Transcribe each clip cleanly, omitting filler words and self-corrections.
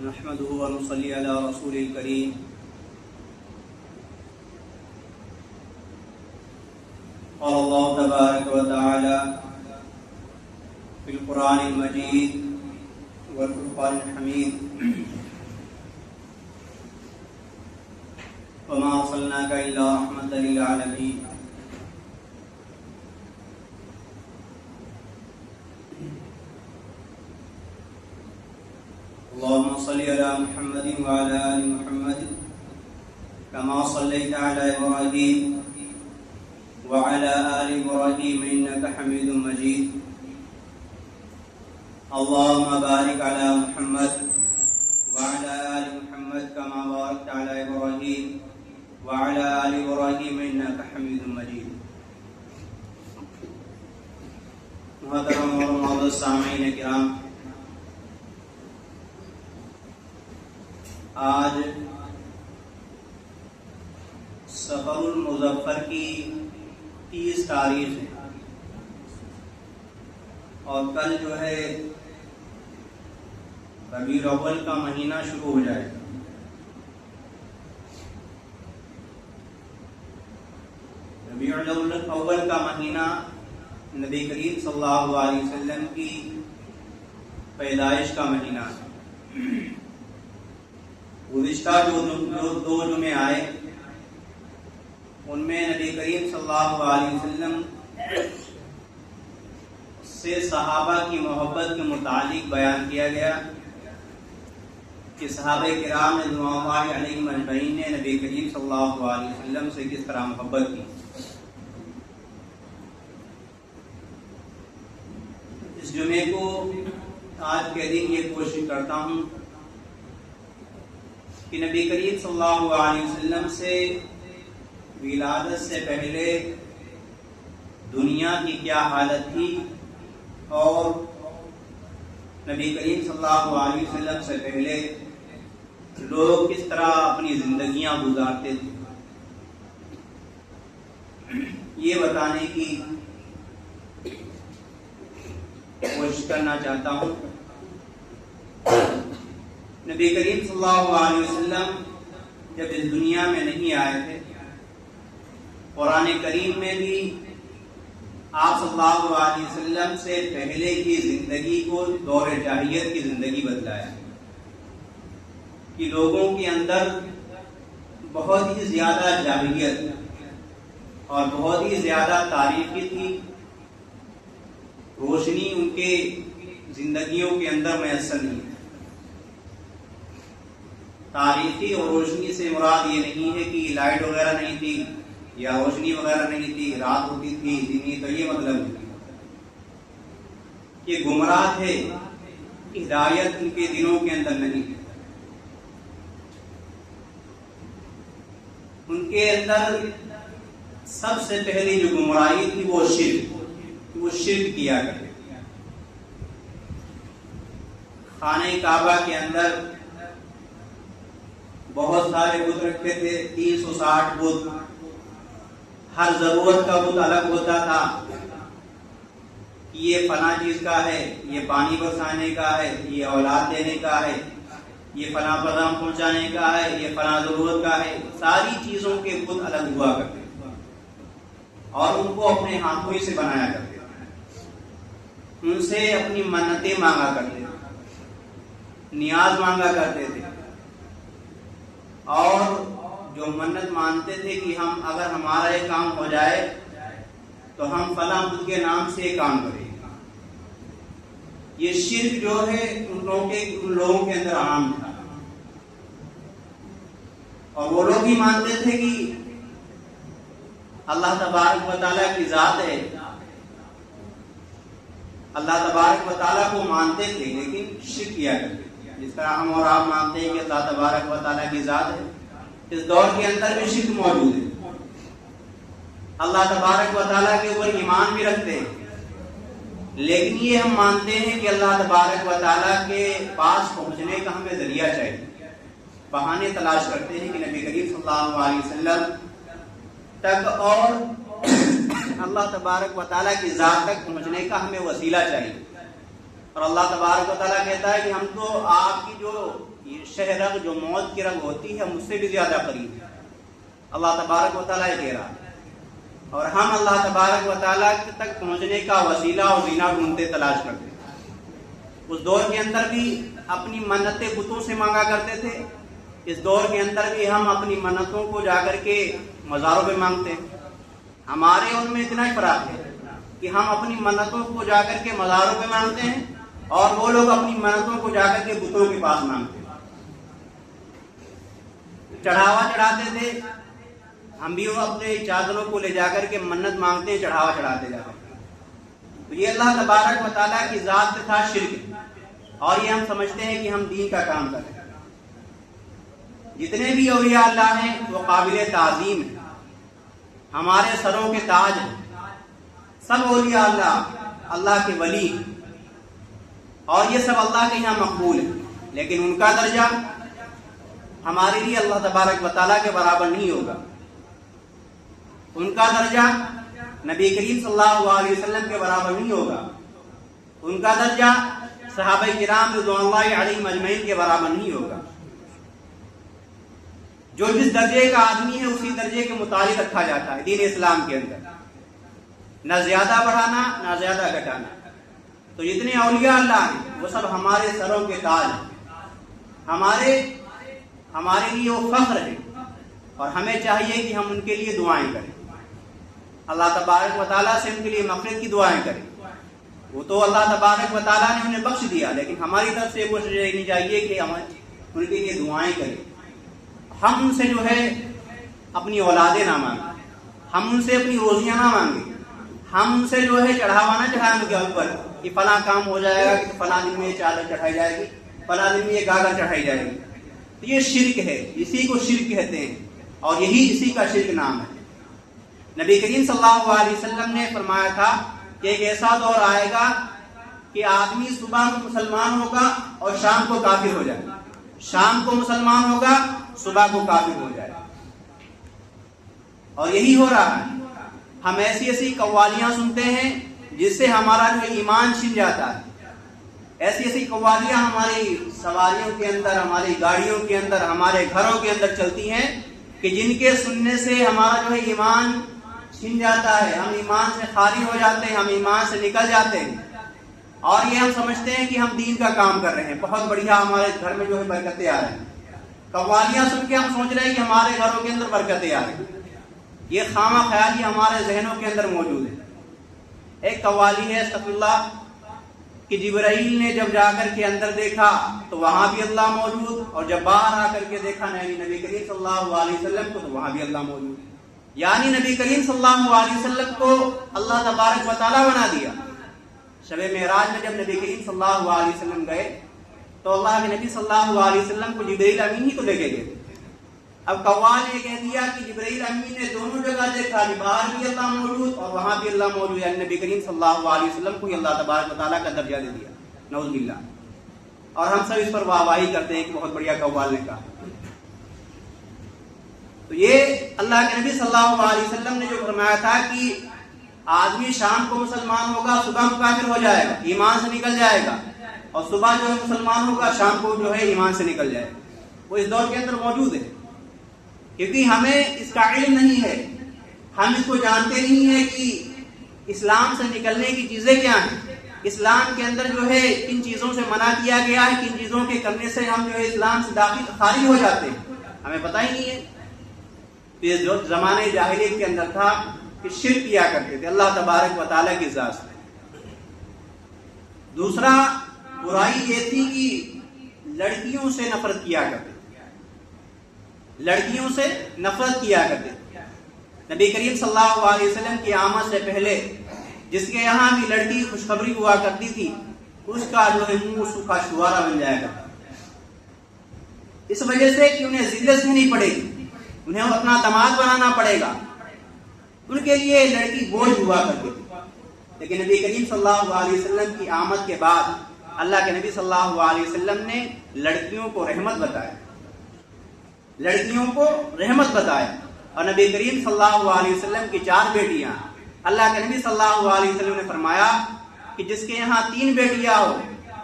نحمده ونصلي على رسول الكريم قال الله تبارك وتعالى في القرآن المجيد والفرقان الحميد وما أرسلناك إلا رحمة للعالمين اللهم صل على محمد وعلى آل محمد كما صليت على إبراهيم وعلى آل إبراهيم إنك حميد مجيد اللهم بارك على محمد وعلى آل محمد كما باركت على إبراهيم وعلى آل إبراهيم إنك حميد مجيد. محترم اور معزز سامعین کرام، آج سفر المظفر کی 30 تاریخ ہے اور کل جو ہے ربیع الاول کا مہینہ شروع ہو جائے گا. ربیع الاول کا مہینہ نبی کریم صلی اللہ علیہ وسلم کی پیدائش کا مہینہ ہے. گزشتہ جو دو جمعے آئے ان میں نبی کریم صلی اللہ علیہ وسلم سے صحابہ کی محبت کے متعلق بیان کیا گیا کہ صحابہ کرام رضوان اللہ علیہم اجمعین نے نبی کریم صلی اللہ علیہ وسلم سے کس طرح محبت کی. اس جمعے کو آج کے دن یہ کوشش کرتا ہوں کہ نبی کریم صلی اللہ علیہ وسلم سے ولادت سے پہلے دنیا کی کیا حالت تھی اور نبی کریم صلی اللہ علیہ وسلم سے پہلے لوگ کس طرح اپنی زندگیاں گزارتے تھے، یہ بتانے کی کوشش کرنا چاہتا ہوں. نبی کریم صلی اللہ علیہ وسلم جب اس دنیا میں نہیں آئے تھے، قرآن کریم میں بھی آپ صلی اللہ علیہ وسلم سے پہلے کی زندگی کو دور جاہلیت کی زندگی بتلایا کہ لوگوں کے اندر بہت ہی زیادہ جاہلیت اور بہت ہی زیادہ تاریخی تھی. روشنی ان کے زندگیوں کے اندر میسر نہیں. تاریخی اور روشنی سے مراد یہ نہیں ہے کہ لائٹ وغیرہ نہیں تھی یا روشنی وغیرہ نہیں تھی، رات ہوتی تھی دن، تو یہ مطلب نہیں. یہ گمراہ تھے، ہدایت ان کے دلوں کے اندر نہیں تھی. ان کے اندر سب سے پہلی جو گمراہی تھی وہ شرک کیا کرتے. خانہ کعبہ کے اندر بہت سارے بت رکھے تھے، 360 بت. ہر ضرورت کا بت الگ ہوتا تھا کہ یہ فلاں چیز کا ہے، یہ پانی برسانے کا ہے، یہ اولاد دینے کا ہے، یہ فلاں پیغام پہنچانے کا ہے، یہ فلاں ضرورت کا ہے. ساری چیزوں کے بت الگ ہوا کرتے اور ان کو اپنے ہاتھوں ہی سے بنایا کرتے. ان سے اپنی منتیں مانگا کرتے تھے، نیاز مانگا کرتے تھے اور جو منت مانتے تھے کہ ہم اگر ہمارا یہ کام ہو جائے تو ہم فلاں بدھ کے نام سے یہ کام کریں. یہ شرک جو ہے ان لوگوں کے اندر عام تھا اور وہ لوگ بھی مانتے تھے کہ اللہ تبارک و تعالیٰ کی ذات ہے. اللہ تبارک و تعالیٰ کو مانتے تھے لیکن شرک کیا کرتے تھے. جس طرح ہم اور آپ مانتے ہیں کہ اللہ تبارک و تعالیٰ کی ذات ہے، اس دور کے اندر بھی شرک موجود ہے. اللہ تبارک و تعالیٰ کے اوپر ایمان بھی رکھتے ہیں لیکن یہ ہم مانتے ہیں کہ اللہ تبارک و تعالیٰ کے پاس پہنچنے کا ہمیں ذریعہ چاہیے. بہانے تلاش کرتے ہیں کہ نبی کریم صلی اللہ علیہ وسلم تک اور اللہ تبارک و تعالیٰ کی ذات تک پہنچنے کا ہمیں وسیلہ چاہیے. اور اللہ تبارک و تعالیٰ کہتا ہے کہ ہم تو آپ کی جو شہ رگ، جو موت کی رگ ہوتی ہے، مجھ سے بھی زیادہ قریب ہے. اللہ تبارک و تعالیٰ یہ کہہ رہا ہے. اور ہم اللہ تبارک و تعالیٰ تک پہنچنے کا وسیلہ اور زینہ ڈھونڈتے تلاش کرتے. اس دور کے اندر بھی اپنی منتیں بتوں سے مانگا کرتے تھے. اس دور کے اندر بھی ہم اپنی منتوں کو جا کر کے مزاروں پہ مانگتے ہیں. ہمارے ان میں اتنا ہی فرق ہے کہ ہم اپنی منتوں کو جا کر کے مزاروں پہ مانگتے ہیں اور وہ لوگ اپنی منتوں کو جا کر کے بتوں کے پاس مانگتے ہیں. چڑھاوا چڑھاتے تھے، ہم بھی اپنے چادروں کو لے جا کر کے منت مانگتے ہیں، چڑھاوا چڑھاتے جاتے ہیں. تو یہ اللہ تبارک و تعالیٰ کی ذات سے تھا شرک، اور یہ ہم سمجھتے ہیں کہ ہم دین کا کام کر رہے ہیں. جتنے بھی اولیاء اللہ ہیں وہ قابل تعظیم ہیں، ہمارے سروں کے تاج ہیں. سب اولیاء اللہ اللہ کے ولی ہیں، اور یہ سب اللہ کے یہاں مقبول ہیں. لیکن ان کا درجہ ہمارے لیے اللہ تبارک و تعالیٰ کے برابر نہیں ہوگا. ان کا درجہ نبی کریم صلی اللہ علیہ وسلم کے برابر نہیں ہوگا. ان کا درجہ صحابہ کرام رضوان اللہ علیہم اجمعین کے برابر نہیں ہوگا. جو جس درجے کا آدمی ہے اسی درجے کے مطابق رکھا جاتا ہے دین اسلام کے اندر، نہ زیادہ بڑھانا نہ زیادہ گھٹانا. تو جتنے اولیاء اللہ ہیں وہ سب ہمارے سروں کے تاج ہیں، ہمارے لیے وہ فخر ہے، اور ہمیں چاہیے کہ ہم ان کے لیے دعائیں کریں. اللہ تبارک و تعالیٰ سے ان کے لیے مغفرت کی دعائیں کریں. وہ تو اللہ تبارک و تعالیٰ نے انہیں بخش دیا، لیکن ہماری طرف سے کوشش رہنی چاہیے کہ ہم ان کے لیے دعائیں کریں. ہم ان سے جو ہے اپنی اولادیں نہ مانگیں، ہم ان سے اپنی روزیاں نہ مانگیں، ہم ان سے جو ہے چڑھاوا نہ چڑھائیں ان کے اوپر کہ فلاں کام ہو جائے گا، کہ فلاں دن میں یہ چادر چڑھائی جائے گی، فلاں دن میں یہ گاگر چڑھائی جائے گی. تو یہ شرک ہے، اسی کو شرک کہتے ہیں، اور یہی اسی کا شرک نام ہے. نبی کریم صلی اللہ علیہ وسلم نے فرمایا تھا کہ ایک ایسا دور آئے گا کہ آدمی صبح کو مسلمان ہوگا اور شام کو کافر ہو جائے گا، شام کو مسلمان ہوگا صبح کو کافر ہو جائے گا. اور یہی ہو رہا ہے. ہم ایسی ایسی قوالیاں سنتے ہیں جس سے ہمارا جو ایمان چھن جاتا ہے. ایسی ایسی قوالیاں ہماری سواریوں کے اندر، ہماری گاڑیوں کے اندر، ہمارے گھروں کے اندر چلتی ہیں کہ جن کے سننے سے ہمارا جو ہے ایمان چھن جاتا ہے، ہم ایمان سے خالی ہو جاتے ہیں، ہم ایمان سے نکل جاتے ہیں، اور یہ ہم سمجھتے ہیں کہ ہم دین کا کام کر رہے ہیں، بہت بڑھیا ہمارے گھر میں جو ہے برکتیں آ رہی ہیں. قوالیاں سن کے ہم سوچ رہے ہیں کہ ہمارے گھروں کے اندر برکتیں آ رہی ہیں. یہ خامہ خیالی ہمارے ذہنوں کے اندر موجود ہے. ایک قوالی ہے استغفر اللہ کہ جبرائیل نے جب جا کر کے اندر دیکھا تو وہاں بھی اللہ موجود، اور جب باہر آ کر کے دیکھا نبی کریم صلی اللہ علیہ وسلم کو تو وہاں بھی اللہ موجود. یعنی نبی کریم صلی اللہ علیہ وسلم کو اللہ تبارک و تعالیٰ بنا دیا. شب معراج میں جب نبی کریم صلی اللہ علیہ وسلم گئے تو اللہ کے نبی صلی اللہ علیہ وسلم کو جبرائیل امین ہی کو لے کے گئے. اب قوال نے کہہ دیا کہ جبرائیل امین نے دونوں جگہ دیکھا کہ باہر بھی اللہ موجود اور وہاں بھی اللہ موجود، یعنی نبی کریم صلی اللہ علیہ وسلم کو اللہ تبارک و تعالیٰ کا درجہ دے دیا. نعوذ باللہ. اور ہم سب اس پر واہواہی کرتے ہیں کہ بہت بڑھیا قوال نے کہا. تو یہ اللہ کے نبی صلی اللہ علیہ وسلم نے جو فرمایا تھا کہ آدمی شام کو مسلمان ہوگا صبح کو کافر ہو جائے گا، ایمان سے نکل جائے گا، اور صبح جو ہے مسلمان ہوگا شام کو جو ہے ایمان سے نکل جائے گا، وہ اس دور کے اندر موجود ہے. کیونکہ ہمیں اس کا علم نہیں ہے، ہم اس کو جانتے نہیں ہیں کہ اسلام سے نکلنے کی چیزیں کیا ہیں، اسلام کے اندر جو ہے کن چیزوں سے منع کیا گیا ہے، کن چیزوں کے کرنے سے ہم جو ہے اسلام سے داخل خارج ہو جاتے ہیں، ہمیں پتہ ہی نہیں ہے. یہ جو زمانے جاہلیت کے اندر تھا کہ شرک کیا کرتے تھے اللہ تبارک و تعالیٰ کی ذات سے. دوسرا برائی یہ تھی کہ لڑکیوں سے نفرت کیا کرتے، لڑکیوں سے نفرت کیا کرتے. نبی کریم صلی اللہ علیہ وسلم کی آمد سے پہلے جس کے یہاں بھی لڑکی خوشخبری ہوا کرتی تھی اس کا جو ہے منہ سوکھا شوارا بن جایا کرتا، اس وجہ سے کہ انہیں ذلت سہنی پڑے گی، انہیں اپنا داماد بنانا پڑے گا، ان کے لیے لڑکی بوجھ ہوا کرتی تھی. لیکن نبی کریم صلی اللہ علیہ وسلم کی آمد کے بعد اللہ کے نبی صلی اللہ علیہ وسلم نے لڑکیوں کو رحمت بتایا، لڑکیوں کو رحمت بتایا. اور نبی کریم صلی اللہ علیہ وسلم کی 4 بیٹیاں، اللہ کے نبی صلی اللہ علیہ وسلم نے فرمایا کہ جس کے یہاں 3 بیٹیاں ہو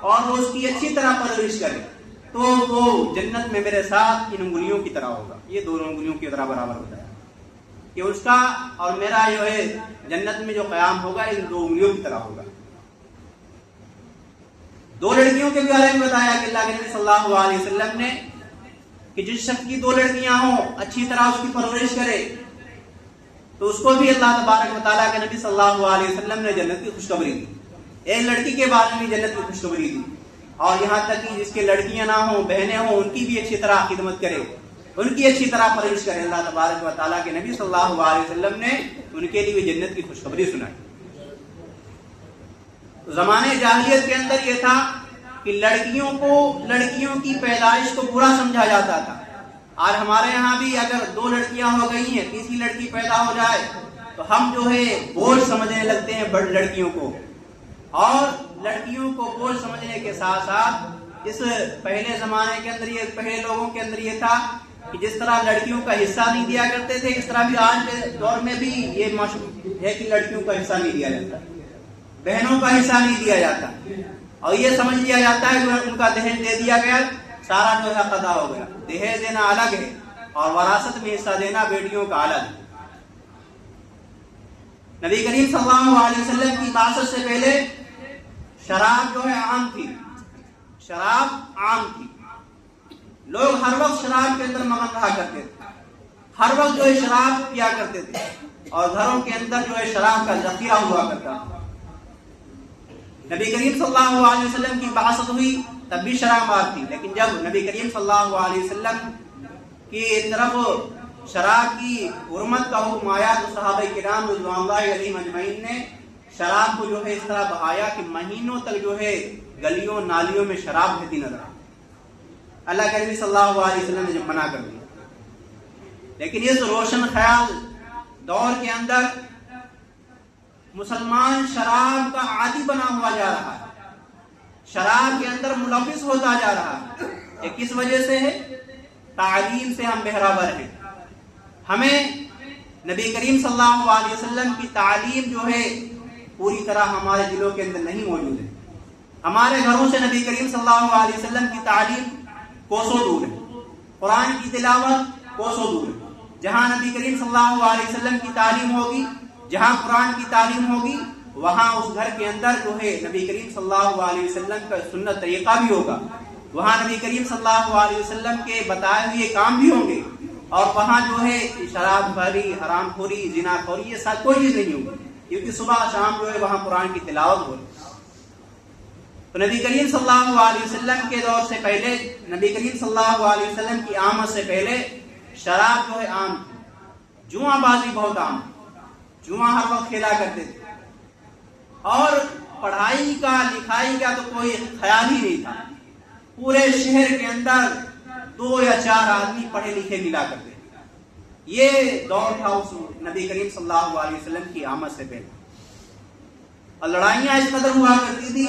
اور وہ اس کی اچھی طرح پرورش کرے تو وہ جنت میں میرے ساتھ ان انگلیوں کی طرح ہوگا. یہ دونوں انگلیوں کی طرح برابر ہوتا ہے کہ اس کا اور میرا جو ہے جنت میں جو قیام ہوگا ان دو انگلیوں کی طرح ہوگا. دو لڑکیوں کے بارے میں بتایا کہ اللہ کے نبی صلی اللہ علیہ وسلم نے کہ جس شخص کی دو لڑکیاں ہوں اچھی طرح اس کی پرورش کرے تو اس کو بھی اللہ تبارک و تعالیٰ کے نبی صلی اللہ علیہ وسلم نے جنت کی خوشخبری دی. ایک لڑکی کے بارے میں جنت کی خوشخبری دی اور یہاں تک کہ جس کے لڑکیاں نہ ہوں بہنیں ہوں ان کی بھی اچھی طرح خدمت کرے, ان کی اچھی طرح پرورش کرے. اللہ تبارک و تعالیٰ کے نبی صلی اللہ علیہ وسلم نے ان کے لیے جنت کی خوشخبری سنائی. زمانے جاہلیت کے اندر یہ تھا کہ لڑکیوں کی پیدائش کو برا سمجھا جاتا تھا. آج ہمارے یہاں بھی اگر دو لڑکیاں ہو گئی ہیں, تیسری لڑکی پیدا ہو جائے تو ہم جو ہے بوجھ سمجھنے لگتے ہیں بڑی لڑکیوں کو, اور لڑکیوں کو بوجھ سمجھنے کے ساتھ ساتھ اس پہلے زمانے کے اندر یہ پہلے لوگوں کے اندر یہ تھا کہ جس طرح لڑکیوں کا حصہ نہیں دیا کرتے تھے اس طرح بھی آج کے دور میں بھی یہ مشہور ہے کہ لڑکیوں کا حصہ نہیں دیا جاتا, بہنوں کا حصہ نہیں دیا جاتا اور یہ سمجھ لیا جاتا ہے کہ ان کا دہیج دے دیا گیا سارا جو ہے قضا ہو گیا. دہیج دینا الگ ہے اور وراثت میں حصہ دینا بیٹیوں کا الگ ہے. نبی کریم صلی اللہ علیہ وسلم کی بعثت سے پہلے شراب جو ہے عام تھی, شراب عام تھی. لوگ ہر وقت شراب کے اندر مگن رہا کرتے تھے, ہر وقت جو ہے شراب پیا کرتے تھے اور گھروں کے اندر جو ہے شراب کا ذخیرہ ہوا کرتا تھا. نبی کریم صلی اللہ علیہ وسلم کی بعثت ہوئی تب بھی شراب مار تھی, لیکن جب نبی کریم صلی اللہ علیہ وسلم کی طرف شراب کی حرمت کا حکم آیا تو صحابہ کرام رضوان اللہ علیہم اجمعین نے شراب کو جو ہے اس طرح بہایا کہ مہینوں تک جو ہے گلیوں نالیوں میں شراب بہتی نظر آئی. اللہ کے نبی صلی اللہ علیہ وسلم نے جب منع کر دیا, لیکن اس روشن خیال دور کے اندر مسلمان شراب کا عادی بنا ہوا جا رہا ہے, شراب کے اندر ملوث ہوتا جا رہا ہے. یہ کس وجہ سے ہے؟ تعلیم سے ہم بہرابر ہیں. ہمیں نبی کریم صلی اللہ علیہ وسلم کی تعلیم جو ہے پوری طرح ہمارے دلوں کے اندر نہیں موجود ہے. ہمارے گھروں سے نبی کریم صلی اللہ علیہ وسلم کی تعلیم کوسوں دور ہے, قرآن کی تلاوت کوسوں دور ہے. جہاں نبی کریم صلی اللہ علیہ وسلم کی تعلیم ہوگی, جہاں قرآن کی تعلیم ہوگی, وہاں اس گھر کے اندر جو ہے نبی کریم صلی اللہ علیہ وسلم کا سنت طریقہ بھی ہوگا, وہاں نبی کریم صلی اللہ علیہ وسلم کے بتائے ہوئے کام بھی ہوں گے, اور وہاں جو ہے شراب خوری, حرام خوری, زنا خوری یہ سب کوئی چیز نہیں ہوگی, کیونکہ صبح شام جو ہے وہاں قرآن کی تلاوت ہوگی. تو نبی کریم صلی اللہ علیہ وسلم کے دور سے پہلے, نبی کریم صلی اللہ علیہ وسلم کی آمد سے پہلے شراب جو ہے عام تھی, جوا بازی بہت عام, جوا ہر وقت کھیلا کرتے تھے, اور پڑھائی کا لکھائی کا تو کوئی خیال ہی نہیں تھا. پورے شہر کے اندر 2 یا 4 آدمی پڑھے لکھے ملا کرتے تھے. یہ دور تھا اس نبی کریم صلی اللہ علیہ وسلم کی آمد سے پہلے. اور لڑائیاں اس قدر ہوا کرتی تھی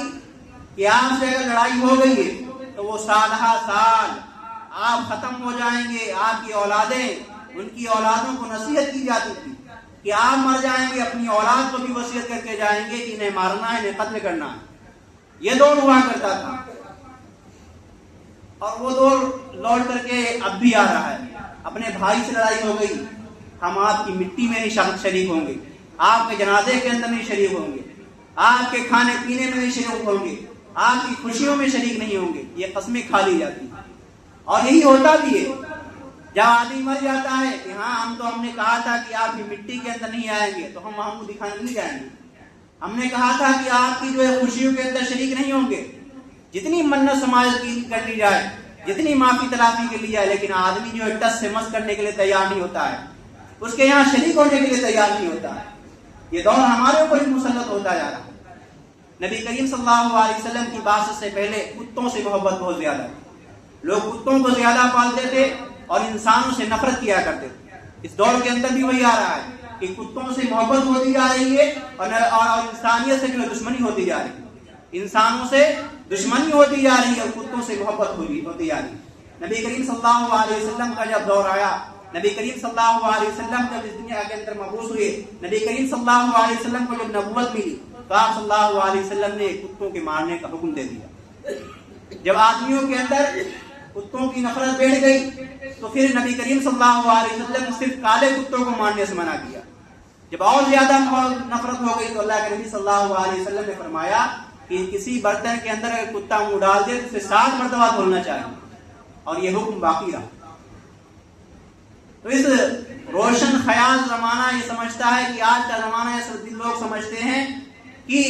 کہ آپ سے اگر لڑائی ہو گئی ہے تو وہ سال آپ ختم ہو جائیں گے, آپ کی اولادیں, ان کی اولادوں کو نصیحت کی جاتی تھی کہ آپ مر جائیں گے, اپنی اولاد کو بھی وصیت کر کے جائیں گے کہ انہیں مارنا ہے, انہیں قتل کرنا ہے. یہ دور ہوا کرتا تھا اور وہ دور لوٹ کر کے اب بھی آ رہا ہے. اپنے بھائی سے لڑائی ہو گئی, ہم آپ کی مٹی میں نہیں شریک ہوں گے, آپ کے جنازے کے اندر نہیں شریک ہوں گے, آپ کے کھانے پینے میں نہیں شریک ہوں گے, آپ کی خوشیوں میں شریک نہیں ہوں گے. یہ قسمیں کھا لی جاتی ہیں اور یہی ہوتا بھی ہے. جب آدمی مر جاتا ہے کہ ہم نے کہا تھا کہ آپ کی مٹی کے اندر نہیں آئیں گے تو ہم وہاں کو دکھانے نہیں جائیں گے. ہم نے کہا تھا کہ آپ کی جو ہے خوشیوں کے اندر شریک نہیں ہوں گے. جتنی منت سماجت کی کر لی جائے, جتنی معافی تلافی کے لیے جائے, لیکن آدمی جو ہے ٹس سے مس کرنے کے لیے تیار نہیں ہوتا ہے, اس کے یہاں شریک ہونے کے لیے تیار نہیں ہوتا ہے. یہ دور ہمارے اوپر ہی مسلط ہوتا جا رہا ہے. نبی کریم صلی اللہ علیہ وسلم کی بعثت سے پہلے کتوں سے محبت بہت زیادہ تھی. لوگ کتوں کو زیادہ پالتے تھے اور انسانوں سے نفرت کیا کرتے تھے. اس دور کے اندر بھی وہی آ رہا ہے کہ کتوں سے محبت ہوتی جا رہی ہے اور انسانیت سے جو دشمنی ہوتی جا رہی ہے. انسانوں سے دشمنی ہوتی جا رہی ہے اور کتوں سے محبت ہوتی جا رہی ہے. نبی کریم صلی اللہ علیہ وسلم کا جب دور آیا, نبی کریم صلی اللہ علیہ وسلم جب اس دنیا کے اندر مبعوث ہوئے, نبی کریم صلی اللہ علیہ وسلم کو جب نبوت ملی تو آپ صلی اللہ علیہ وسلم نے کتوں کے مارنے کا حکم دے دیا. جب آدمیوں کے اندر کتوں کی نفرت بیٹھ گئی تو پھر نبی کریم صلی اللہ علیہ وسلم نے صرف کالے کتوں کو مارنے سے منع کیا. جب اور زیادہ نفرت ہو گئی تو اللہ کے نبی صلی اللہ علیہ وسلم نے فرمایا کہ کسی برتن کے اندر اگر کتا منہ ڈال دے تو اسے 7 مرتبہ دھلنا چاہیے، اور یہ حکم باقی رہا. تو اس روشن خیال زمانہ یہ سمجھتا ہے کہ آج کا زمانہ یہ لوگ سمجھتے ہیں کہ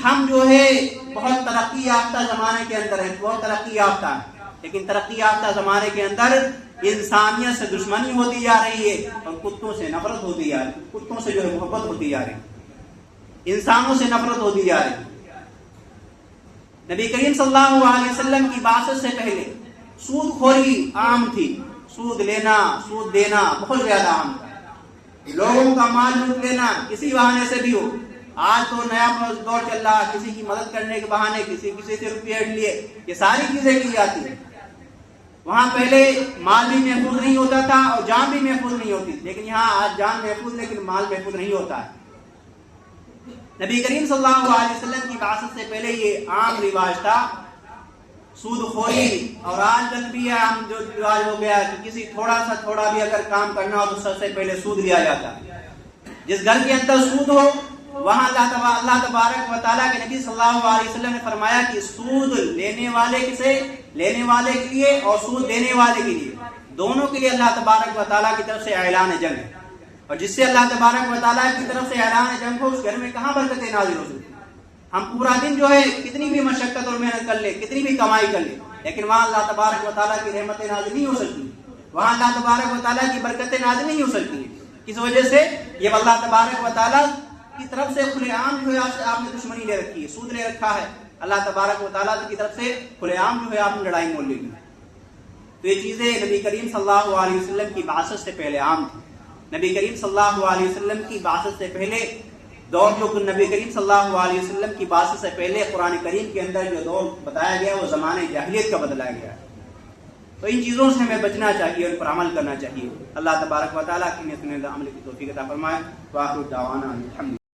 ہم جو ہے بہت ترقی یافتہ زمانے کے اندر ہے، بہت ترقی یافتہ ہے، لیکن ترقی یافتہ زمانے کے اندر انسانیت سے دشمنی ہوتی جا رہی ہے اور کتوں سے نفرت ہوتی جا رہی ہے، کتوں سے جو ہے محبت ہوتی جا رہی ہے، انسانوں سے نفرت ہوتی جا رہی ہے. نبی کریم صلی اللہ علیہ وسلم کی بعثت سے پہلے سود خوری عام تھی، سود لینا سود دینا بہت زیادہ عام تھا، لوگوں کا مال لوٹ لینا کسی بہانے سے بھی ہو. آج تو نیا دور چل رہا، کسی کی مدد کرنے کے بہانے کسی سے روپیے لیے یہ ساری چیزیں کی جاتی ہیں. وہاں پہلے مال بھی محفوظ نہیں ہوتا تھا اور جان بھی محفوظ نہیں ہوتی، لیکن یہاں آج جان محفوظ لیکن مال محفوظ نہیں ہوتا ہے. نبی کریم صلی اللہ علیہ وسلم کی بعثت سے پہلے یہ عام رواج تھا سود خوری. اور آج کل بھی عام جو رواج ہو گیا کہ کسی تھوڑا بھی اگر کام کرنا ہو تو سب سے پہلے سود لیا جاتا ہے. جس گھر کے اندر سود ہو وہاں اللہ تبارک و تعالیٰ کے نبی صلی اللہ علیہ وسلم نے فرمایا کہ سود لینے والے کے لیے اور سود دینے والے کے لیے دونوں کے لیے اللہ تبارک و تعالیٰ کی طرف سے اعلان جنگ ہے. اور جس سے اللہ تبارک و تعالیٰ کی طرف سے اعلان جنگ ہو اس گھر میں کہاں برکتیں نازل ہو سکتی. ہم پورا دن جو ہے کتنی بھی مشقت اور محنت کر لیں، کتنی بھی کمائی کر لیں، لیکن وہاں اللہ تبارک و تعالیٰ کی رحمتیں نازل نہیں ہو سکتی، وہاں اللہ تبارک و تعالیٰ کی برکتیں نازل نہیں ہو سکتی. اس وجہ سے یہ اللہ تبارک و تعالیٰ کی طرف سے کھلے عام جو ہے آپ نے دشمنی لے رکھی ہے، سود لے رکھا ہے. اللہ تبارک و تعالیٰ کی طرف سے کھلے عام جو ہے آپ نے لڑائی مول لی. تو یہ چیزیں نبی کریم صلی اللہ علیہ وسلم کی بعثت سے پہلے عام تھی. نبی کریم صلی اللہ علیہ وسلم کی بعثت سے پہلے دور جو نبی کریم صلی اللہ علیہ وسلم کی بعثت سے پہلے قرآن کریم کے اندر جو دور بتایا گیا وہ زمانے جاہلیت کا بدلایا گیا. تو ان چیزوں سے ہمیں بچنا چاہیے اور ان پر عمل کرنا چاہیے. اللہ تبارک و تعالیٰ کی عمل کی توفیق عطا فرمائے. وآخر دعوانا الحمد